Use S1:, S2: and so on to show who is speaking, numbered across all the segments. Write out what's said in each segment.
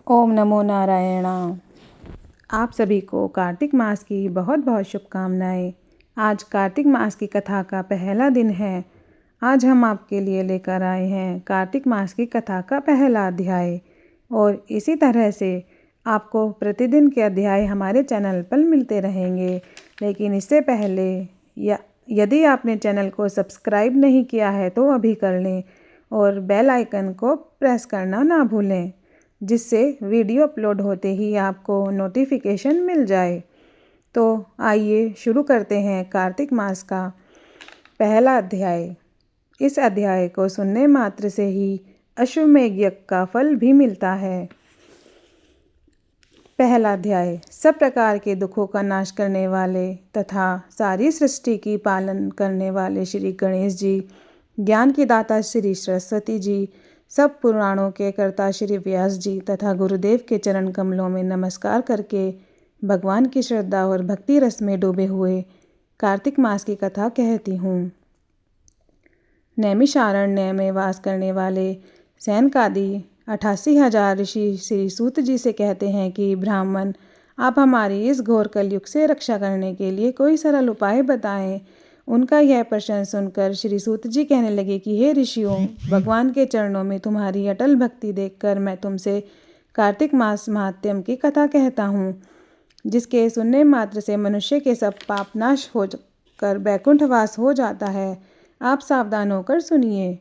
S1: ओम नमो नारायण। आप सभी को कार्तिक मास की बहुत बहुत शुभकामनाएं। आज कार्तिक मास की कथा का पहला दिन है। आज हम आपके लिए लेकर आए हैं कार्तिक मास की कथा का पहला अध्याय, और इसी तरह से आपको प्रतिदिन के अध्याय हमारे चैनल पर मिलते रहेंगे। लेकिन इससे पहले यदि आपने चैनल को सब्सक्राइब नहीं किया है तो अभी कर लें और बेल आइकन को प्रेस करना ना भूलें, जिससे वीडियो अपलोड होते ही आपको नोटिफिकेशन मिल जाए। तो आइए शुरू करते हैं कार्तिक मास का पहला अध्याय। इस अध्याय को सुनने मात्र से ही अश्वमेध यज्ञ का फल भी मिलता है। पहला अध्याय। सब प्रकार के दुखों का नाश करने वाले तथा सारी सृष्टि की पालन करने वाले श्री गणेश जी, ज्ञान की दाता श्री सरस्वती जी, सब पुराणों के कर्ता श्री व्यास जी तथा गुरुदेव के चरण कमलों में नमस्कार करके भगवान की श्रद्धा और भक्ति रस में डूबे हुए कार्तिक मास की कथा कहती हूँ। नैमिषारण्य में वास करने वाले सैनकादि 88,000 ऋषि श्री सूत जी से कहते हैं कि ब्राह्मण, आप हमारी इस घोर कलयुग से रक्षा करने के लिए कोई सरल उपाय बताएं। उनका यह प्रश्न सुनकर श्री सूत जी कहने लगे कि हे ऋषियों, भगवान के चरणों में तुम्हारी अटल भक्ति देखकर मैं तुमसे कार्तिक मास महात्म्य की कथा कहता हूँ, जिसके सुनने मात्र से मनुष्य के सब पाप नाश हो कर बैकुंठवास हो जाता है। आप सावधान होकर सुनिए।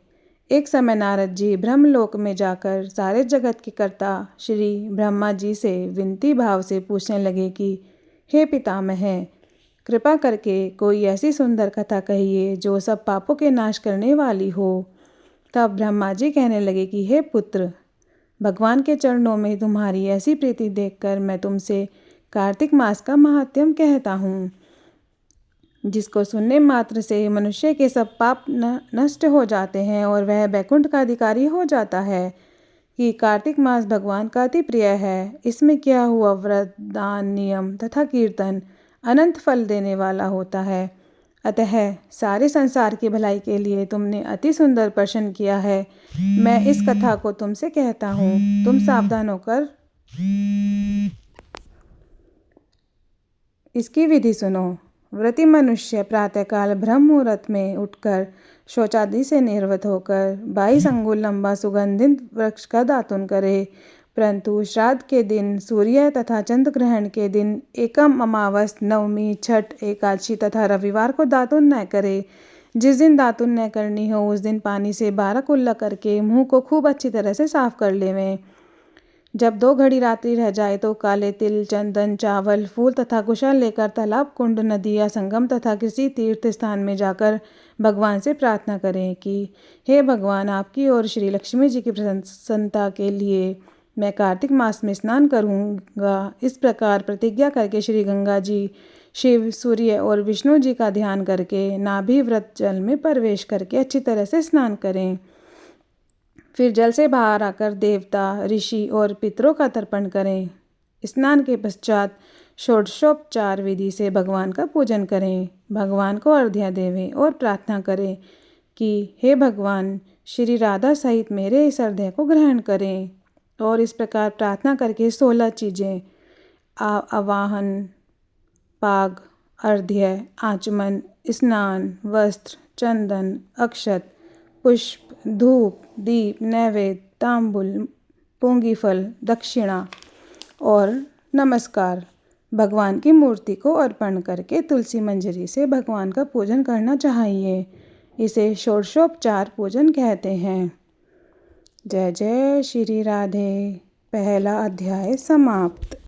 S1: एक समय नारद जी ब्रह्मलोक में जाकर सारे जगत के कर्ता श्री ब्रह्मा जी से विनती भाव से पूछने लगे कि हे पितामह, कृपा करके कोई ऐसी सुंदर कथा कहिए जो सब पापों के नाश करने वाली हो। तब ब्रह्मा जी कहने लगे कि हे पुत्र, भगवान के चरणों में तुम्हारी ऐसी प्रीति देखकर मैं तुमसे कार्तिक मास का महात्म्य कहता हूँ, जिसको सुनने मात्र से मनुष्य के सब पाप नष्ट हो जाते हैं और वह बैकुंठ का अधिकारी हो जाता है। कि कार्तिक मास भगवान का अति प्रिय है। इसमें किया हुआ व्रत, दान, नियम तथा कीर्तन अनंत फल देने वाला होता है। अतः सारे संसार की भलाई के लिए तुमने अति सुंदर प्रश्न किया है। मैं इस कथा को तुमसे कहता हूँ, तुम सावधान होकर इसकी विधि सुनो। व्रती मनुष्य प्रातःकाल ब्रह्म मुहूर्त में उठकर शौचादि से निर्वत होकर 22 अंगुल लंबा सुगंधित वृक्ष का दातुन करे, परंतु श्राद्ध के दिन, सूर्य तथा चंद्र ग्रहण के दिन, एकम अमावस, नवमी, छठ, एकादशी तथा रविवार को दातुन न करे। जिस दिन दातुन न करनी हो उस दिन पानी से 12 कुल्ला करके मुंह को खूब अच्छी तरह से साफ कर लेवें। जब 2 घड़ी रात्रि रह जाए तो काले तिल, चंदन, चावल, फूल तथा कुशल लेकर तालाब, कुंड, नदी या संगम तथा किसी तीर्थ स्थान में जाकर भगवान से प्रार्थना करें कि हे भगवान, आपकी और श्री लक्ष्मी जी की प्रसन्नता के लिए मैं कार्तिक मास में स्नान करूँगा। इस प्रकार प्रतिज्ञा करके श्री गंगा जी, शिव, सूर्य और विष्णु जी का ध्यान करके नाभि व्रत जल में प्रवेश करके अच्छी तरह से स्नान करें। फिर जल से बाहर आकर देवता, ऋषि और पितरों का तर्पण करें। स्नान के पश्चात षोडशोपचार विधि से भगवान का पूजन करें। भगवान को अर्घ्य देवें और प्रार्थना करें कि हे भगवान, श्री राधा सहित मेरे इस अर्घ्य को ग्रहण करें। और इस प्रकार प्रार्थना करके 16 चीज़ें आवाहन, पाग, अर्घ्य, आचमन, स्नान, वस्त्र, चंदन, अक्षत, पुष्प, धूप, दीप, नैवेद्य, तांबुल, पोंगी फल, दक्षिणा और नमस्कार भगवान की मूर्ति को अर्पण करके तुलसी मंजरी से भगवान का पूजन करना चाहिए। इसे षोडशोपचार पूजन कहते हैं। जय जय श्री राधे। पहला अध्याय समाप्त।